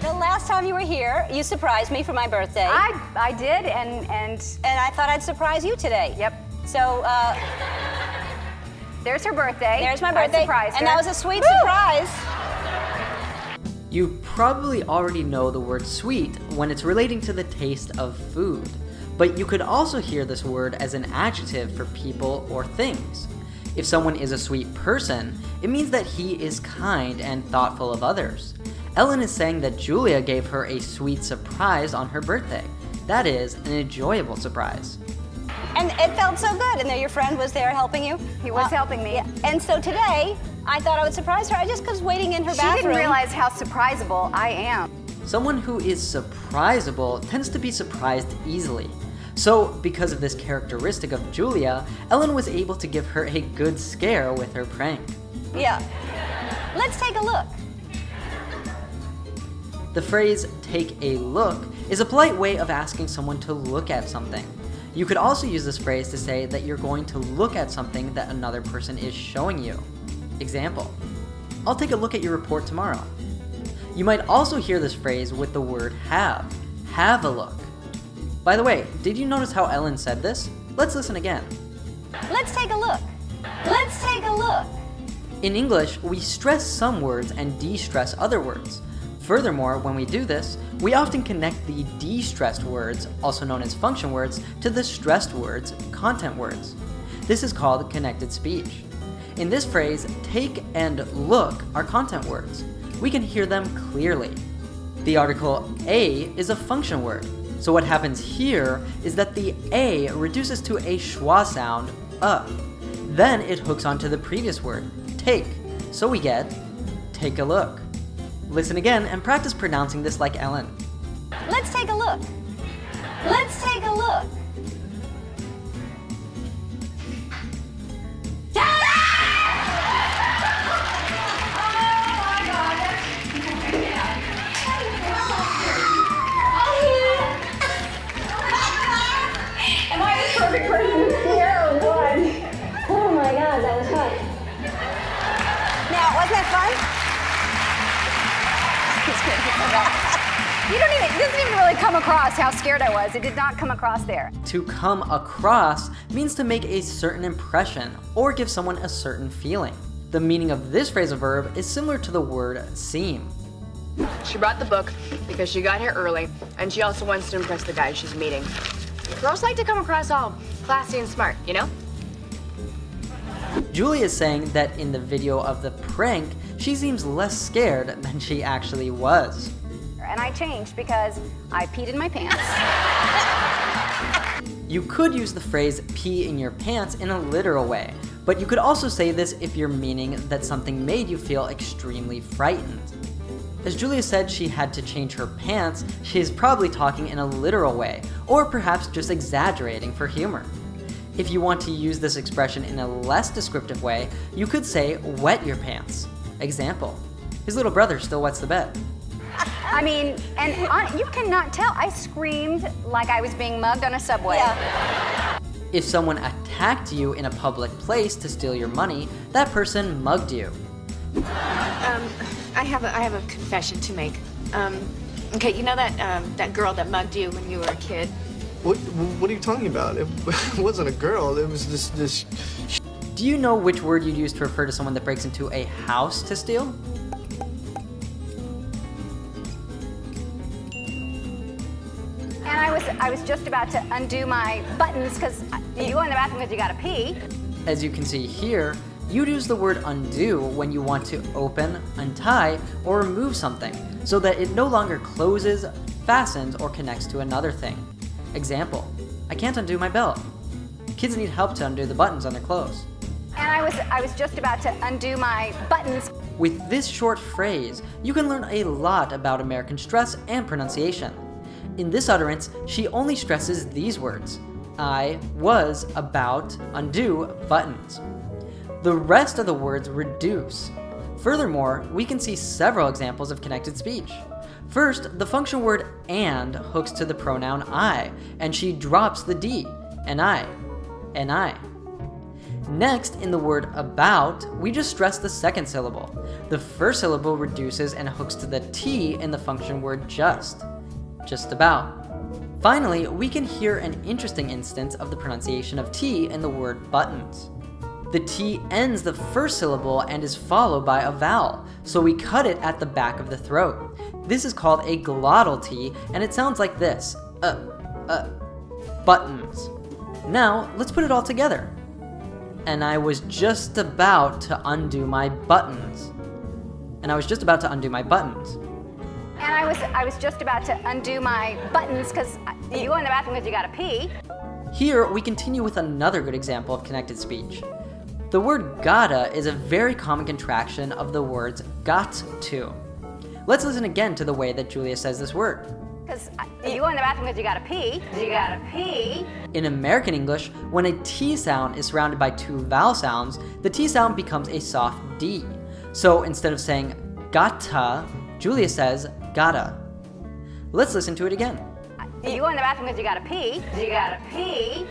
The last time you were here, you surprised me for my birthday. I did, and I thought I'd surprise you today. Yep. So, there's her birthday. There's my birthday. I surprised her. And that was a sweet surprise. You probably already know the word sweet when it's relating to the taste of food, but you could also hear this word as an adjective for people or things. If someone is a sweet person, it means that he is kind and thoughtful of others. Ellen is saying that Julia gave her a sweet surprise on her birthday. That is, an enjoyable surprise. And it felt so good. And then your friend was there helping you? He was helping me. Yeah. And so today, I thought I would surprise her. I just was waiting in her bathroom. She didn't realize how surprisable I am. Someone who is surprisable tends to be surprised easily. So, because of this characteristic of Julia, Ellen was able to give her a good scare with her prank. Yeah. Let's take a look. The phrase, take a look, is a polite way of asking someone to look at something. You could also use this phrase to say that you're going to look at something that another person is showing you. Example, I'll take a look at your report tomorrow. You might also hear this phrase with the word have. Have a look. By the way, did you notice how Ellen said this? Let's listen again. Let's take a look. Let's take a look. In English, we stress some words and de-stress other words. Furthermore, when we do this, we often connect the de-stressed words, also known as function words, to the stressed words, content words. This is called connected speech. In this phrase, take and look are content words. We can hear them clearly. The article a is a function word. So what happens here is that the a reduces to a schwa sound, Then it hooks onto the previous word, take. So we get, take a look. Listen again and practice pronouncing this like Ellen. Let's take a look. Let's take a look. Am I the perfect person to scare or what? Oh my God, that was fun. Now, wasn't that fun? It doesn't even really come across how scared I was. It did not come across there. To come across means to make a certain impression or give someone a certain feeling. The meaning of this phrasal verb is similar to the word seem. She brought the book because she got here early, and she also wants to impress the guy she's meeting. Girls like to come across all classy and smart, you know? Julie is saying that in the video of the prank, she seems less scared than she actually was. And I changed because I peed in my pants. You could use the phrase pee in your pants in a literal way, but you could also say this if you're meaning that something made you feel extremely frightened. As Julia said she had to change her pants, she is probably talking in a literal way, or perhaps just exaggerating for humor. If you want to use this expression in a less descriptive way, you could say wet your pants. Example, his little brother still wets the bed. I mean, you cannot tell. I screamed like I was being mugged on a subway. Yeah. If someone attacked you in a public place to steal your money, that person mugged you. I have a confession to make. Okay, you know that girl that mugged you when you were a kid? What are you talking about? It wasn't a girl, it was this... Do you know which word you'd use to refer to someone that breaks into a house to steal? And I was just about to undo my buttons because you go in the bathroom because you gotta pee. As you can see here, you'd use the word undo when you want to open, untie, or remove something so that it no longer closes, fastens, or connects to another thing. Example, I can't undo my belt. Kids need help to undo the buttons on their clothes. And I was just about to undo my buttons. With this short phrase, you can learn a lot about American stress and pronunciation. In this utterance, she only stresses these words: I, was, about, undo, buttons. The rest of the words reduce. Furthermore, we can see several examples of connected speech. First, the function word and hooks to the pronoun I, and she drops the D, and I, and I. Next, in the word about, we just stress the second syllable. The first syllable reduces and hooks to the T in the function word just about. Finally, we can hear an interesting instance of the pronunciation of T in the word buttons. The T ends the first syllable and is followed by a vowel, so we cut it at the back of the throat. This is called a glottal T, and it sounds like this, buttons. Now, let's put it all together. And I was just about to undo my buttons. And I was just about to undo my buttons. And I was just about to undo my buttons because you go in the bathroom because you gotta pee. Here, we continue with another good example of connected speech. The word gotta is a very common contraction of the words got to. Let's listen again to the way that Julia says this word. Because you go in the bathroom because you gotta pee. You gotta pee. In American English, when a T sound is surrounded by two vowel sounds, the T sound becomes a soft D. So instead of saying gotta, Julia says gotta. Let's listen to it again. You go in the bathroom because you gotta pee. You gotta pee.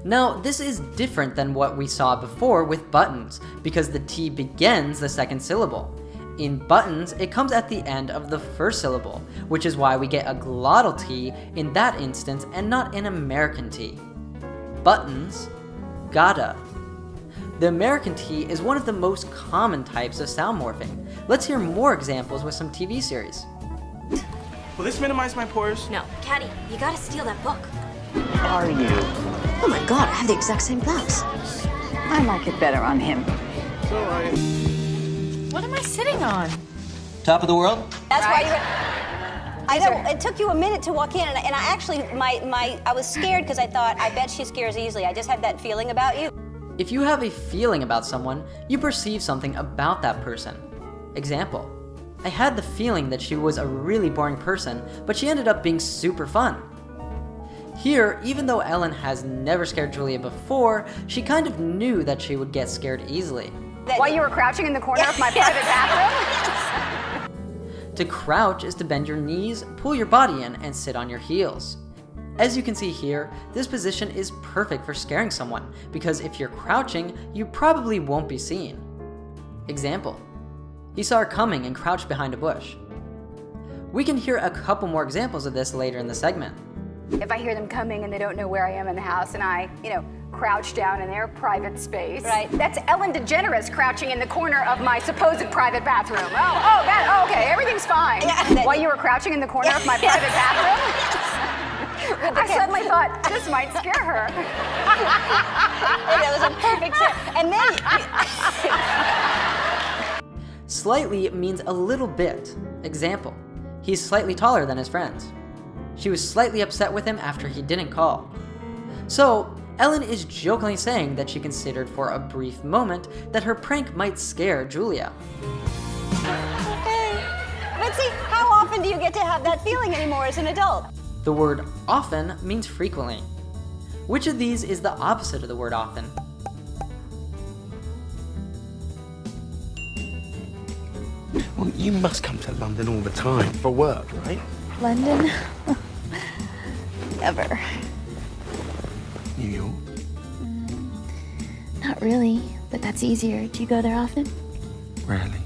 Now, this is different than what we saw before with buttons, because the T begins the second syllable. In buttons, it comes at the end of the first syllable, which is why we get a glottal T in that instance and not an American T. Buttons, gotta. The American T is one of the most common types of sound morphing. Let's hear more examples with some TV series. Will this minimize my pores? No. Caddy, you gotta steal that book. Are you? Oh my god, I have the exact same blouse. I like it better on him. So What am I sitting on? Top of the world? That's why you were... I know, it took you a minute to walk in, and I actually, I was scared because I thought, I bet she scares easily. I just had that feeling about you. If you have a feeling about someone, you perceive something about that person. Example, I had the feeling that she was a really boring person, but she ended up being super fun. Here, even though Ellen has never scared Julia before, she kind of knew that she would get scared easily. While you were crouching in the corner of my private bathroom? To crouch is to bend your knees, pull your body in, and sit on your heels. As you can see here, this position is perfect for scaring someone, because if you're crouching, you probably won't be seen. Example, he saw her coming and crouched behind a bush. We can hear a couple more examples of this later in the segment. If I hear them coming and they don't know where I am in the house and I, crouch down in their private space. Right. That's Ellen DeGeneres crouching in the corner of my supposed private bathroom. Okay, everything's fine. Yeah, While you were crouching in the corner of my private bathroom? I suddenly thought, this might scare her. That was a perfect scare. And then... Slightly means a little bit. Example, he's slightly taller than his friends. She was slightly upset with him after he didn't call. So, Ellen is jokingly saying that she considered for a brief moment that her prank might scare Julia. Okay. But see, how often do you get to have that feeling anymore as an adult? The word often means frequently. Which of these is the opposite of the word often? Well, you must come to London all the time for work, right? London? Never. New York? Not really, but that's easier. Do you go there often? Rarely.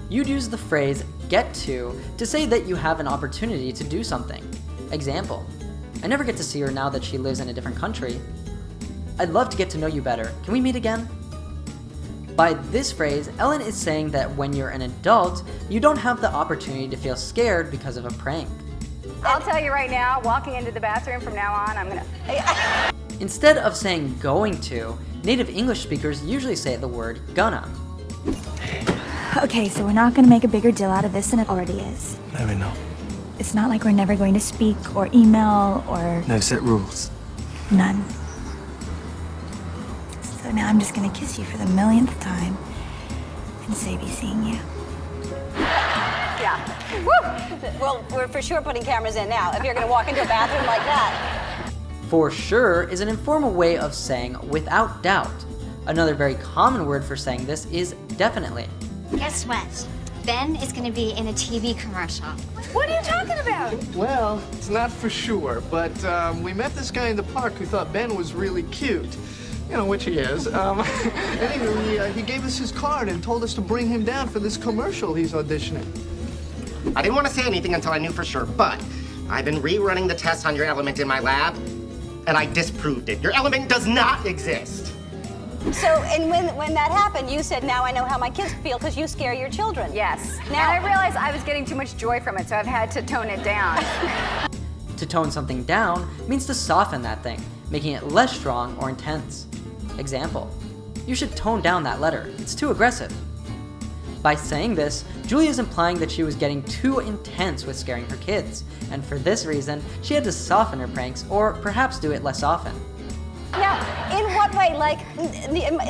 You'd use the phrase get to say that you have an opportunity to do something. Example, I never get to see her now that she lives in a different country. I'd love to get to know you better. Can we meet again? By this phrase, Ellen is saying that when you're an adult, you don't have the opportunity to feel scared because of a prank. I'll tell you right now, walking into the bathroom from now on, I'm gonna... Instead of saying going to, native English speakers usually say the word gonna. Okay, so we're not going to make a bigger deal out of this than it already is. No, we're not. It's not like we're never going to speak or email or... No set rules. None. So now I'm just going to kiss you for the millionth time and say be seeing you. Yeah. Woo! Well, we're for sure putting cameras in now, if you're going to walk into a bathroom like that. For sure is an informal way of saying without doubt. Another very common word for saying this is definitely. Guess what? Ben is gonna be in a TV commercial. What are you talking about? Well, it's not for sure, but we met this guy in the park who thought Ben was really cute. You know, which he is. Anyway, he gave us his card and told us to bring him down for this commercial he's auditioning. I didn't want to say anything until I knew for sure, but I've been rerunning the tests on your element in my lab, and I disproved it. Your element does not exist. So, and when that happened, you said, now I know how my kids feel because you scare your children. Yes. Now, And I realized I was getting too much joy from it, so I've had to tone it down. To tone something down means to soften that thing, making it less strong or intense. Example, you should tone down that letter. It's too aggressive. By saying this, Julia is implying that she was getting too intense with scaring her kids, and for this reason, she had to soften her pranks or perhaps do it less often. now, in what way? Like,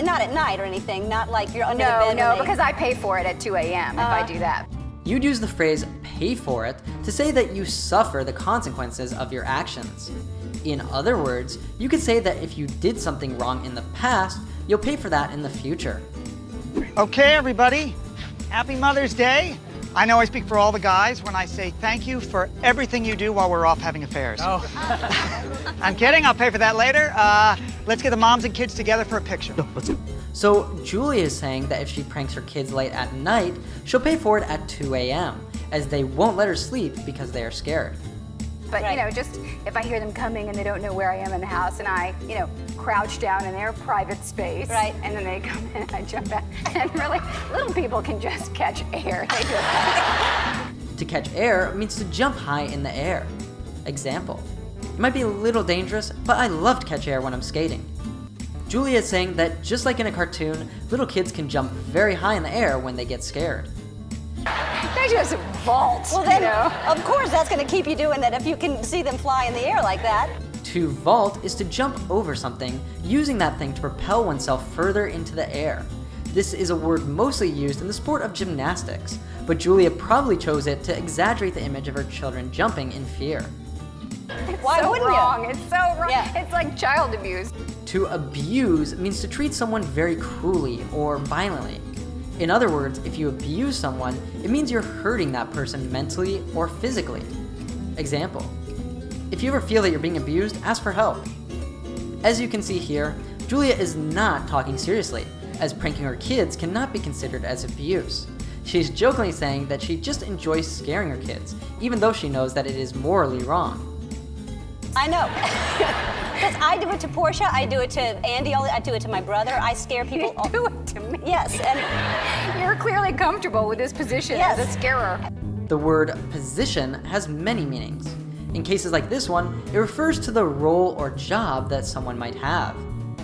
not at night or anything, not like you're under the bed. No, because I pay for it at 2 a.m. if I do that. You'd use the phrase pay for it to say that you suffer the consequences of your actions. In other words, you could say that if you did something wrong in the past, you'll pay for that in the future. Okay, everybody. Happy Mother's Day. I know I speak for all the guys when I say thank you for everything you do while we're off having affairs. Oh. I'm kidding. I'll pay for that later. Let's get the moms and kids together for a picture. No, let's go. So Julia is saying that if she pranks her kids late at night, she'll pay for it at 2 a.m., as they won't let her sleep because they are scared. But, Right. you know, just if I hear them coming and they don't know where I am in the house and I, you know, crouch down in their private space. Right. And then they come in and I jump out. And really, little people can just catch air. They do. To catch air means to jump high in the air. Example, it might be a little dangerous, but I love to catch air when I'm skating. Julia is saying that just like in a cartoon, little kids can jump very high in the air when they get scared. They just vault. Well, then, you know? of course, that's going to keep you doing that if you can see them fly in the air like that. To vault is to jump over something, using that thing to propel oneself further into the air. This is a word mostly used in the sport of gymnastics, but Julia probably chose it to exaggerate the image of her children jumping in fear. Why so wouldn't wrong. you? It's so wrong. Yeah. It's like child abuse. To abuse means to treat someone very cruelly or violently. In other words, if you abuse someone, it means you're hurting that person mentally or physically. Example, if you ever feel that you're being abused, ask for help. As you can see here, Julia is not talking seriously, as pranking her kids cannot be considered as abuse. She's jokingly saying that she just enjoys scaring her kids, even though she knows that it is morally wrong. I know. Because I do it to Portia, I do it to Andy, I do it to my brother. I scare people. You do it to me. Yes, and You're clearly comfortable with this position Yes. as a scarer. The word position has many meanings. In cases like this one, it refers to the role or job that someone might have.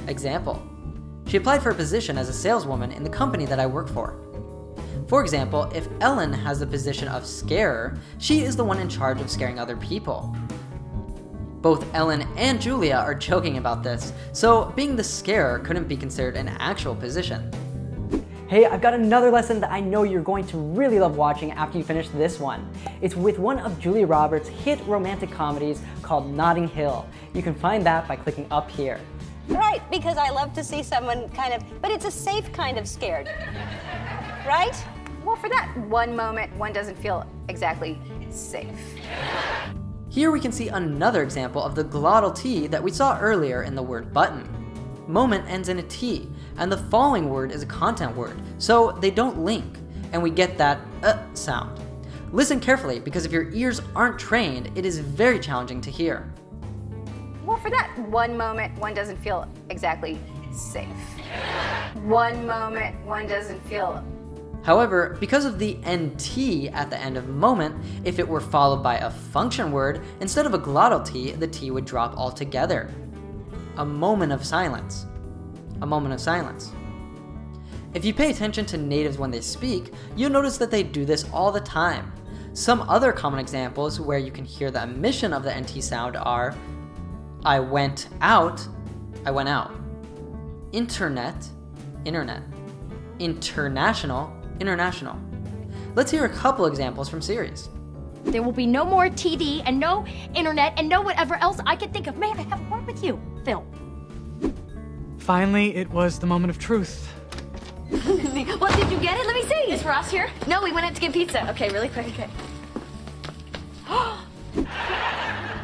Example, she applied for a position as a saleswoman in the company that I work for. For example, if Ellen has the position of scarer, she is the one in charge of scaring other people. Both Ellen and Julia are joking about this, so being the scarer couldn't be considered an actual position. Hey, I've got another lesson that I know you're going to really love watching after you finish this one. It's with one of Julia Roberts' hit romantic comedies called Notting Hill. You can find that by clicking up here. right, because I love to see someone kind of, but it's a safe kind of scared, right? Well, for that one moment, one doesn't feel exactly safe. Here we can see another example of the glottal T that we saw earlier in the word button. Moment ends in a T, and the following word is a content word, so they don't link, and we get that sound. Listen carefully, because if your ears aren't trained, it is very challenging to hear. Well, for that one moment, one doesn't feel exactly safe. One moment, one doesn't feel. However, because of the NT at the end of moment, if it were followed by a function word, instead of a glottal T, the T would drop altogether. A moment of silence. A moment of silence. If you pay attention to natives when they speak, you'll notice that they do this all the time. Some other common examples where you can hear the emission of the NT sound are I went out, I went out. Internet, internet. International, international. Let's hear a couple examples from series. There will be no more TD and no internet and no whatever else I can think of. May I have a word with you, Phil? Finally, it was the moment of truth. Well, did you get it? Let me see. Is Ross here? No, we went out to get pizza. Okay, really quick. Okay.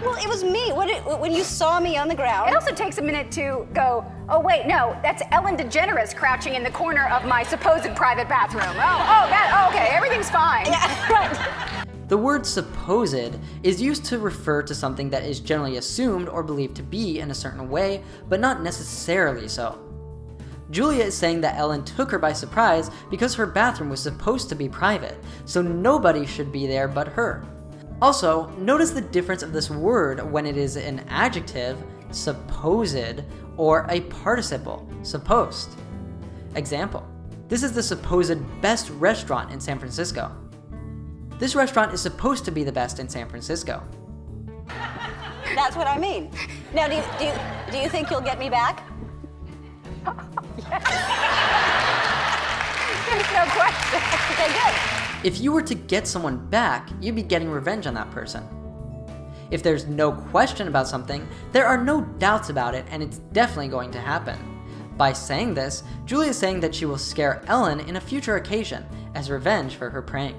Well, it was me. When you saw me on the ground. It also takes a minute to go, oh wait, no, that's Ellen DeGeneres crouching in the corner of my supposed private bathroom. Okay, everything's fine. Yeah, right. The word supposed is used to refer to something that is generally assumed or believed to be in a certain way, but not necessarily so. Julia is saying that Ellen took her by surprise because her bathroom was supposed to be private, so nobody should be there but her. Also, notice the difference of this word when it is an adjective, supposed, or a participle, supposed. Example, this is the supposed best restaurant in San Francisco. This restaurant is supposed to be the best in San Francisco. That's what I mean. Now, do you think you'll get me back? There's no question. Okay, good. If you were to get someone back, you'd be getting revenge on that person. If there's no question about something, there are no doubts about it, and it's definitely going to happen. By saying this, Julia is saying that she will scare Ellen in a future occasion as revenge for her prank.